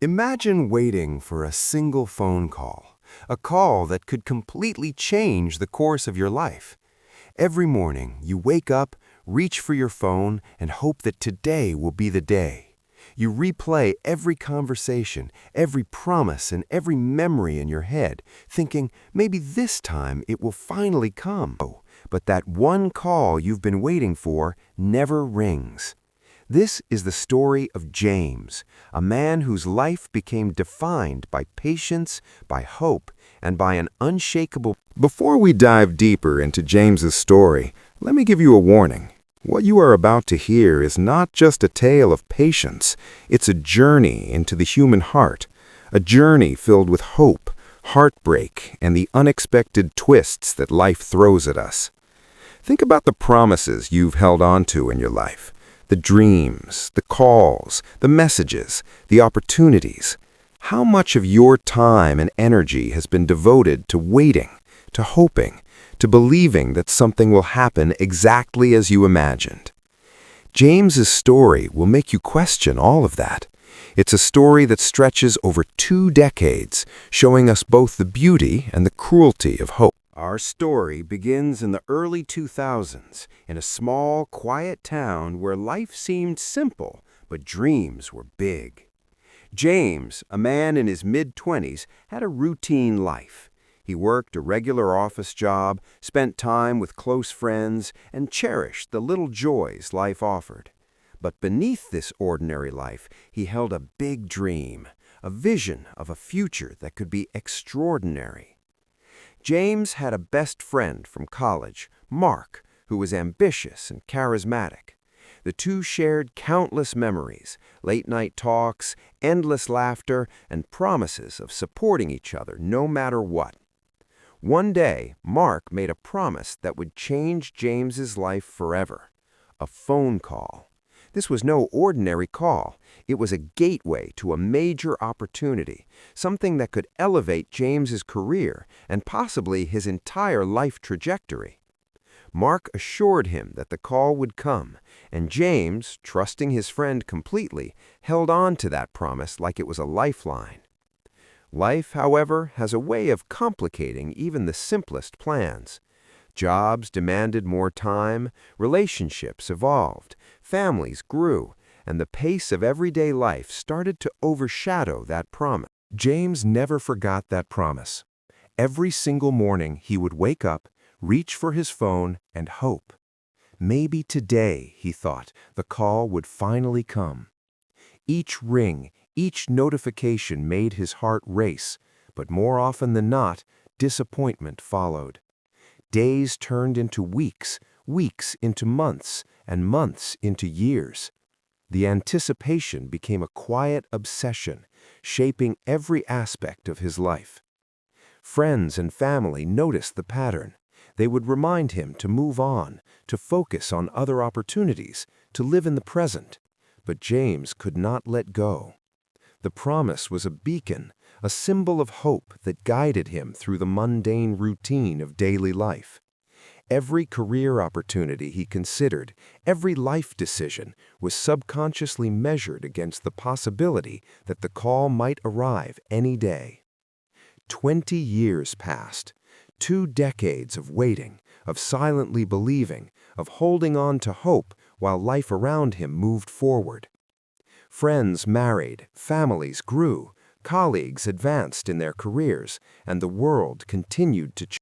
Imagine waiting for a single phone call, a call that could completely change the course of your life. Every morning, you wake up, reach for your phone, and hope that today will be the day. You replay every conversation, every promise, and every memory in your head, thinking maybe this time it will finally come. But that one call you've been waiting for never rings. This is the story of James, a man whose life became defined by patience, by hope, and by an unshakable... Before we dive deeper into James's story, let me give you a warning. What you are about to hear is not just a tale of patience, it's a journey into the human heart, a journey filled with hope, heartbreak, and the unexpected twists that life throws at us. Think about the promises you've held on to in your life. The dreams, the calls, the messages, the opportunities. How much of your time and energy has been devoted to waiting, to hoping, to believing that something will happen exactly as you imagined? James's story will make you question all of that. It's a story that stretches over 2 decades, showing us both the beauty and the cruelty of hope. Our story begins in the early 2000s, in a small, quiet town where life seemed simple, but dreams were big. James, a man in his mid-20s, had a routine life. He worked a regular office job, spent time with close friends, and cherished the little joys life offered. But beneath this ordinary life, he held a big dream, a vision of a future that could be extraordinary. James had a best friend from college, Mark, who was ambitious and charismatic. The two shared countless memories, late-night talks, endless laughter, and promises of supporting each other no matter what. One day, Mark made a promise that would change James's life forever. A phone call. This was no ordinary call. It was a gateway to a major opportunity, something that could elevate James's career and possibly his entire life trajectory. Mark assured him that the call would come, and James, trusting his friend completely, held on to that promise like it was a lifeline. Life, however, has a way of complicating even the simplest plans. Jobs demanded more time, relationships evolved, families grew, and the pace of everyday life started to overshadow that promise. James never forgot that promise. Every single morning he would wake up, reach for his phone, and hope. Maybe today, he thought, the call would finally come. Each ring, each notification made his heart race, but more often than not, disappointment followed. Days turned into weeks, weeks into months, and months into years. The anticipation became a quiet obsession, shaping every aspect of his life. Friends and family noticed the pattern. They would remind him to move on, to focus on other opportunities, to live in the present. But James could not let go. The promise was a beacon, a symbol of hope that guided him through the mundane routine of daily life. Every career opportunity he considered, every life decision, was subconsciously measured against the possibility that the call might arrive any day. 20 years passed, 2 decades of waiting, of silently believing, of holding on to hope while life around him moved forward. Friends married, families grew, colleagues advanced in their careers, and the world continued to change.